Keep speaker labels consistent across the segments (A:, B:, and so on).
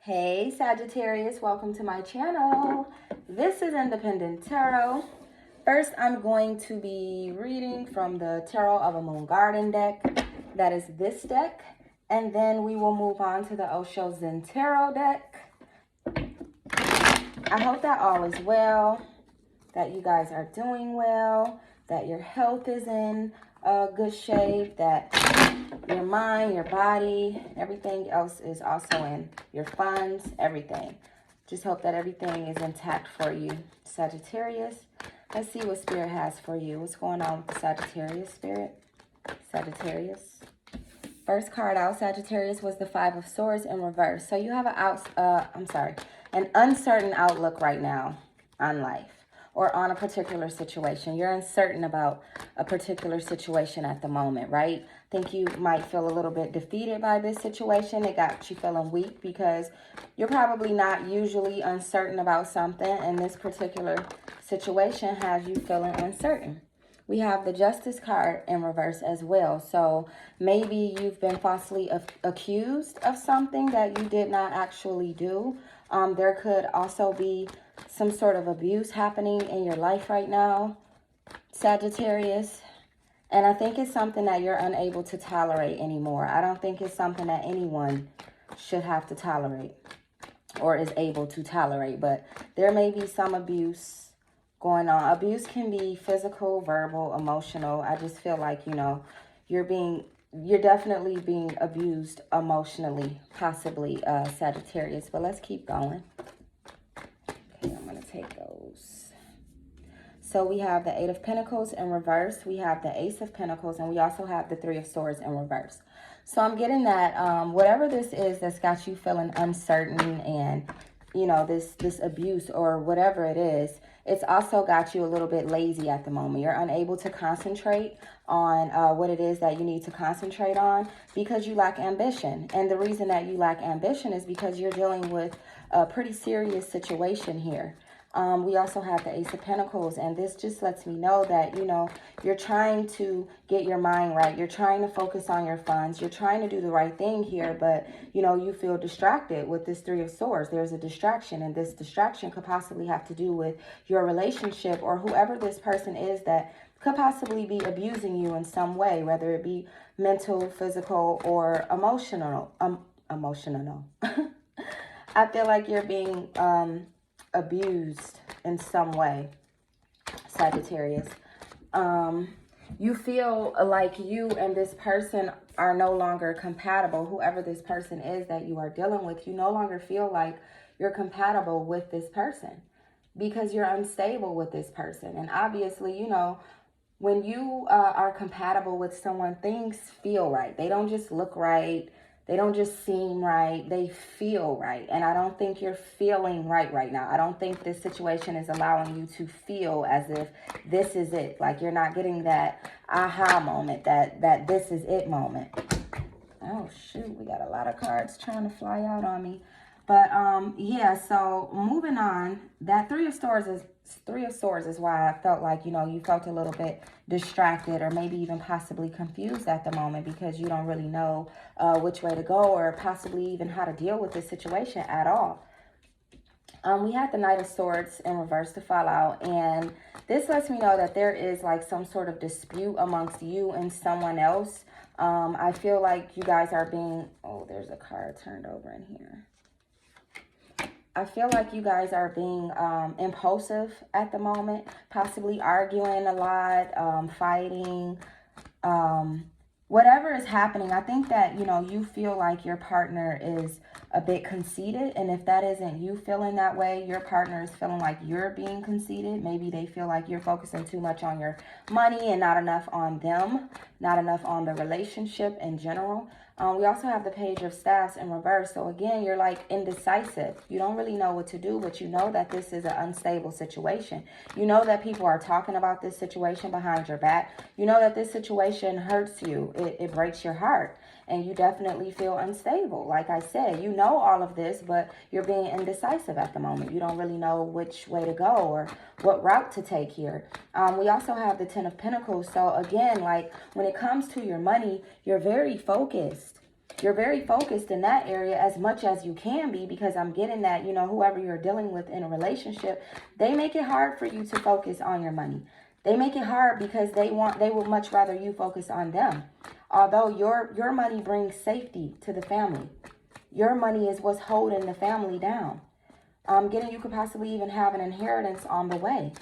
A: Hey Sagittarius, welcome to my channel. This is Independent Tarot. First, I'm going to be reading from the Tarot of a Moon Garden deck. That is this deck. And then we will move on to the Osho Zen Tarot deck. I hope that all is well, that you guys are doing well, that your health is in good shape, that your mind, your body, everything else is also in your funds, everything. Just hope that everything is intact for you, Sagittarius. Let's see what Spirit has for you. What's going on with the Sagittarius, Spirit? Sagittarius. First card out, Sagittarius, was the Five of Swords in reverse. So you have an uncertain outlook right now on life or on a particular situation. You're uncertain about a particular situation at the moment, right? Think you might feel a little bit defeated by this situation. It got you feeling weak because you're probably not usually uncertain about something, and this particular situation has you feeling uncertain. We have the Justice card in reverse as well. So maybe you've been falsely accused of something that you did not actually do. There could also be some sort of abuse happening in your life right now, Sagittarius. And I think it's something that you're unable to tolerate anymore. I don't think it's something that anyone should have to tolerate or is able to tolerate. But there may be some abuse going on. Abuse can be physical, verbal, emotional. I just feel like, you're definitely being abused emotionally, possibly, Sagittarius. But let's keep going. Okay, I'm going to take those. So we have the Eight of Pentacles in reverse. We have the Ace of Pentacles. And we also have the Three of Swords in reverse. So I'm getting that whatever this is that's got you feeling uncertain and, this abuse or whatever it is, it's also got you a little bit lazy at the moment. You're unable to concentrate on what it is that you need to concentrate on because you lack ambition. And the reason that you lack ambition is because you're dealing with a pretty serious situation here. We also have the Ace of Pentacles, and this just lets me know that, you're trying to get your mind right. You're trying to focus on your funds. You're trying to do the right thing here, but, you feel distracted with this Three of Swords. There's a distraction, and this distraction could possibly have to do with your relationship or whoever this person is that could possibly be abusing you in some way, whether it be mental, physical, or emotional. Emotional. I feel like you're being abused in some way, Sagittarius. You feel like you and this person are no longer compatible. Whoever this person is that you are dealing with, you no longer feel like you're compatible with this person because you're unstable with this person. And obviously, when you are compatible with someone, things feel right. They don't just look right. They don't just seem right. They feel right. And I don't think you're feeling right now. I don't think this situation is allowing you to feel as if this is it. Like you're not getting that aha moment, that this is it moment. Oh, shoot. We got a lot of cards trying to fly out on me. But, yeah, so moving on, that Three of Swords is why I felt like, you felt a little bit distracted or maybe even possibly confused at the moment because you don't really know which way to go or possibly even how to deal with this situation at all. We had the Knight of Swords in reverse to fall out, and this lets me know that there is like some sort of dispute amongst you and someone else. I feel like you guys are being, oh, there's a card turned over in here. I feel like you guys are being impulsive at the moment, possibly arguing a lot, fighting, whatever is happening. I think that, you feel like your partner is a bit conceited. And if that isn't you feeling that way, your partner is feeling like you're being conceited. Maybe they feel like you're focusing too much on your money and not enough on them, not enough on the relationship in general. We also have the Page of Staffs in reverse. So again, you're like indecisive. You don't really know what to do, but you know that this is an unstable situation. You know that people are talking about this situation behind your back. You know that this situation hurts you. It breaks your heart. And you definitely feel unstable. Like I said, you know all of this, but you're being indecisive at the moment. You don't really know which way to go or what route to take here. We also have the Ten of Pentacles. So again, like when it comes to your money, you're very focused. You're very focused in that area as much as you can be, because I'm getting that, you know, whoever you're dealing with in a relationship, they make it hard for you to focus on your money. They make it hard because they would much rather you focus on them. Although your money brings safety to the family. Your money is what's holding the family down. Getting you could possibly even have an inheritance on the way.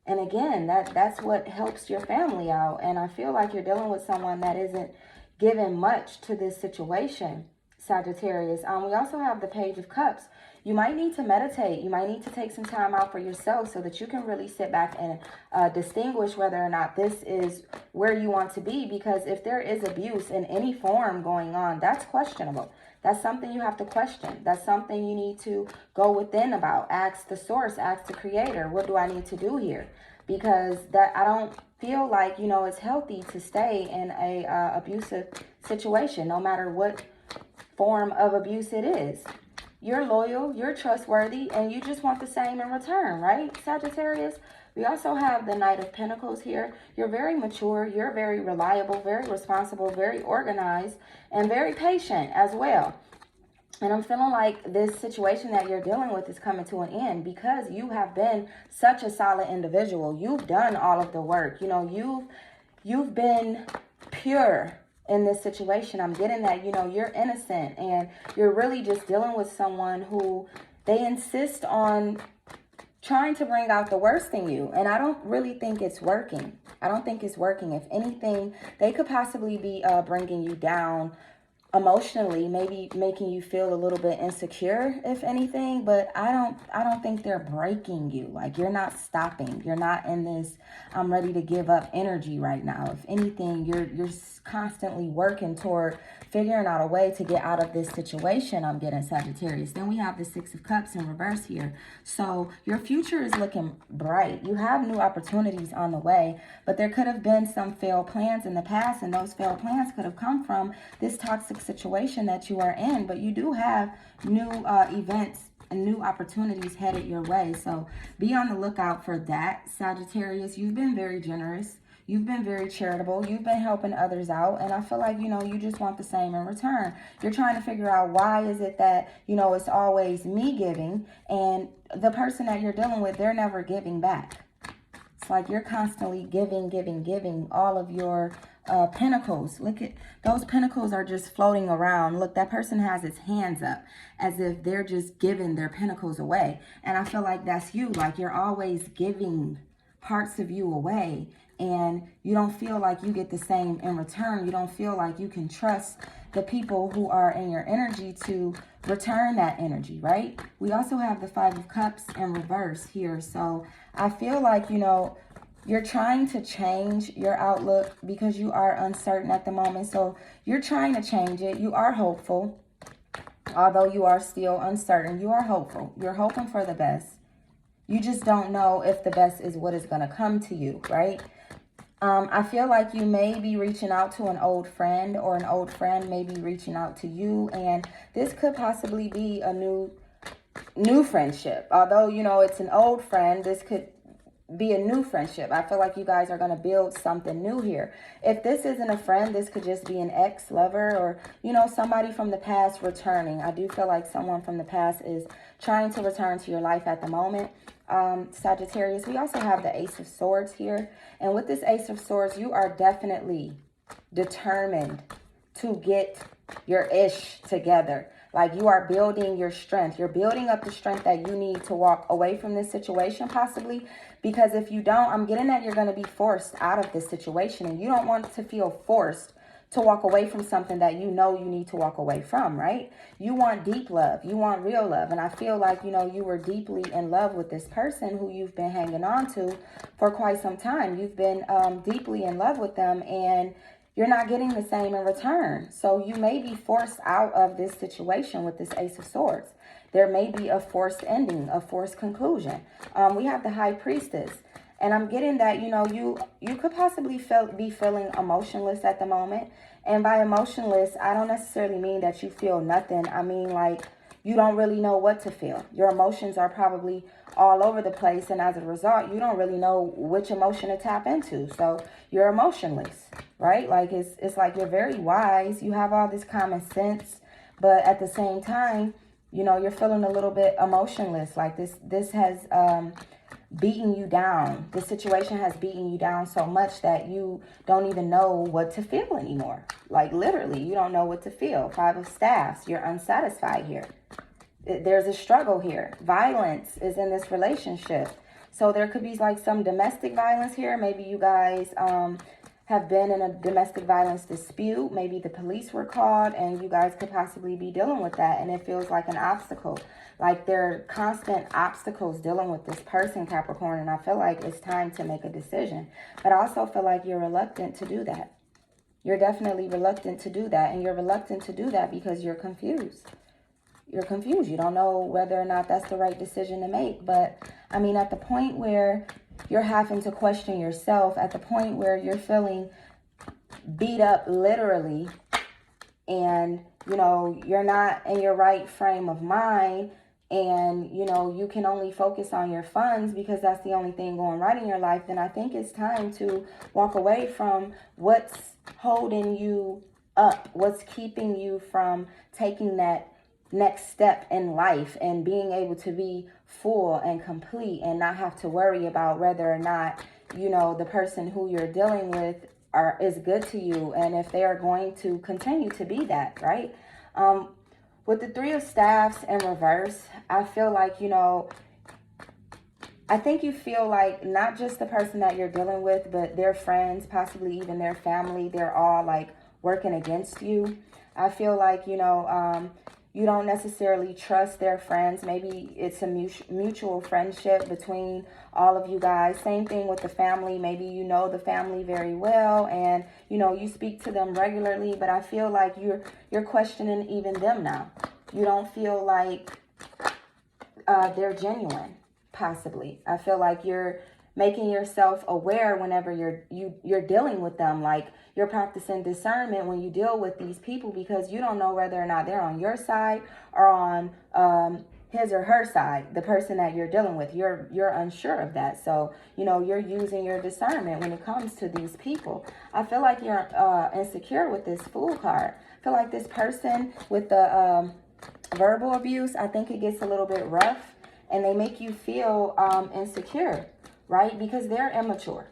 A: And again, that's what helps your family out. And I feel like you're dealing with someone that isn't giving much to this situation, Sagittarius. We also have the Page of Cups. You might need to meditate. You might need to take some time out for yourself so that you can really sit back and distinguish whether or not this is where you want to be. Because if there is abuse in any form going on, that's questionable. That's something you have to question. That's something you need to go within about. Ask the source, ask the creator, what do I need to do here? Because that, I don't feel like, you know, it's healthy to stay in a abusive situation, no matter what form of abuse it is. You're loyal, you're trustworthy, and you just want the same in return, right, Sagittarius? We also have the Knight of Pentacles here. You're very mature, you're very reliable, very responsible, very organized, and very patient as well. And I'm feeling like this situation that you're dealing with is coming to an end because you have been such a solid individual. You've done all of the work. You know, you've been pure in this situation. I'm getting that, you know, you're innocent and you're really just dealing with someone who they insist on trying to bring out the worst in you. And I don't really think it's working. I don't think it's working. If anything, they could possibly be bringing you down emotionally, maybe making you feel a little bit insecure, if anything, but I don't think they're breaking you. Like, you're not stopping. You're not in this I'm ready to give up energy right now. If anything, you're constantly working toward figuring out a way to get out of this situation. I'm getting, Sagittarius. Then we have the Six of Cups in reverse here. So your future is looking bright. You have new opportunities on the way, but there could have been some failed plans in the past, and those failed plans could have come from this toxic situation that you are in. But you do have new events and new opportunities headed your way. So be on the lookout for that, Sagittarius. You've been very generous. You've been very charitable. You've been helping others out. And I feel like, you know, you just want the same in return. You're trying to figure out why is it that, you know, it's always me giving and the person that you're dealing with, they're never giving back. It's like you're constantly giving all of your pentacles. Look at those pentacles are just floating around. Look, that person has its hands up as if they're just giving their pentacles away. And I feel like that's you. Like, you're always giving parts of you away, and you don't feel like you get the same in return. You don't feel like you can trust the people who are in your energy to return that energy, right? We also have the Five of Cups in reverse here. So I feel like, you know, you're trying to change your outlook because you are uncertain at the moment. So you're trying to change it. You are hopeful. Although you are still uncertain, you are hopeful. You're hoping for the best. You just don't know if the best is what is going to come to you, right? I feel like you may be reaching out to an old friend, or an old friend may be reaching out to you. And this could possibly be a new friendship. Although, you know, it's an old friend, this could be a new friendship. I feel like you guys are going to build something new here. If this isn't a friend, this could just be an ex-lover, or, you know, somebody from the past returning. I do feel like someone from the past is trying to return to your life at the moment. Sagittarius, we also have the Ace of Swords here. And with this Ace of Swords, you are definitely determined to get your ish together. Like, you are building your strength. You're building up the strength that you need to walk away from this situation, possibly. Because if you don't, I'm getting that you're going to be forced out of this situation. And you don't want to feel forced to walk away from something that you know you need to walk away from, right? You want deep love. You want real love. And I feel like, you know, you were deeply in love with this person who you've been hanging on to for quite some time. You've been deeply in love with them, and you're not getting the same in return. So you may be forced out of this situation with this Ace of Swords. There may be a forced ending, a forced conclusion. We have the High Priestess. And I'm getting that, you know, you could possibly be feeling emotionless at the moment. And by emotionless, I don't necessarily mean that you feel nothing. I mean, like, you don't really know what to feel. Your emotions are probably all over the place, and as a result, you don't really know which emotion to tap into. So you're emotionless, right? Like it's like you're very wise. You have all this common sense, but at the same time, you know, you're feeling a little bit emotionless. Like this has beaten you down. This situation has beaten you down so much that you don't even know what to feel anymore. Like literally, you don't know what to feel. 5 of Staffs, you're unsatisfied here. There's a struggle here. Violence is in this relationship. So there could be like some domestic violence here. Maybe you guys have been in a domestic violence dispute. Maybe the police were called and you guys could possibly be dealing with that. And it feels like an obstacle. Like there are constant obstacles dealing with this person, Capricorn. And I feel like it's time to make a decision. But I also feel like you're reluctant to do that. You're definitely reluctant to do that. And you're reluctant to do that because you're confused. You're confused. You don't know whether or not that's the right decision to make. But I mean, at the point where you're having to question yourself, at the point where you're feeling beat up literally, and you know, you're not in your right frame of mind, and you know, you can only focus on your funds because that's the only thing going right in your life, then I think it's time to walk away from what's holding you up, what's keeping you from taking that next step in life and being able to be full and complete and not have to worry about whether or not, you know, the person who you're dealing with is good to you and if they are going to continue to be that, right? With the 3 of Staffs in reverse, I feel like, you know, I think you feel like not just the person that you're dealing with, but their friends, possibly even their family, they're all like working against you. I feel like, you know, you don't necessarily trust their friends. Maybe it's a mutual friendship between all of you guys. Same thing with the family. Maybe you know the family very well and, you know, you speak to them regularly, but I feel like you're questioning even them now. You don't feel like they're genuine, possibly. I feel like you're making yourself aware whenever you're dealing with them. Like you're practicing discernment when you deal with these people because you don't know whether or not they're on your side or on his or her side, the person that you're dealing with. You're unsure of that. So, you know, you're using your discernment when it comes to these people. I feel like you're insecure with this Fool card. I feel like this person with the verbal abuse, I think it gets a little bit rough and they make you feel insecure, right? Because they're immature.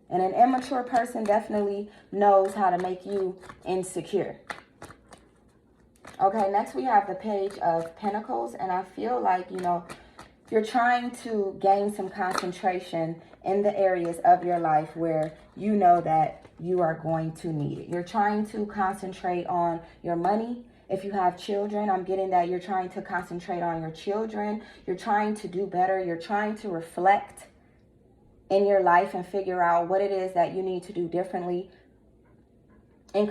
A: And an immature person definitely knows how to make you insecure. Okay, next we have the Page of Pentacles. And I feel like, you know, you're trying to gain some concentration in the areas of your life where you know that you are going to need it. You're trying to concentrate on your money. If you have children, I'm getting that you're trying to concentrate on your children. You're trying to do better. You're trying to reflect in your life and figure out what it is that you need to do differently in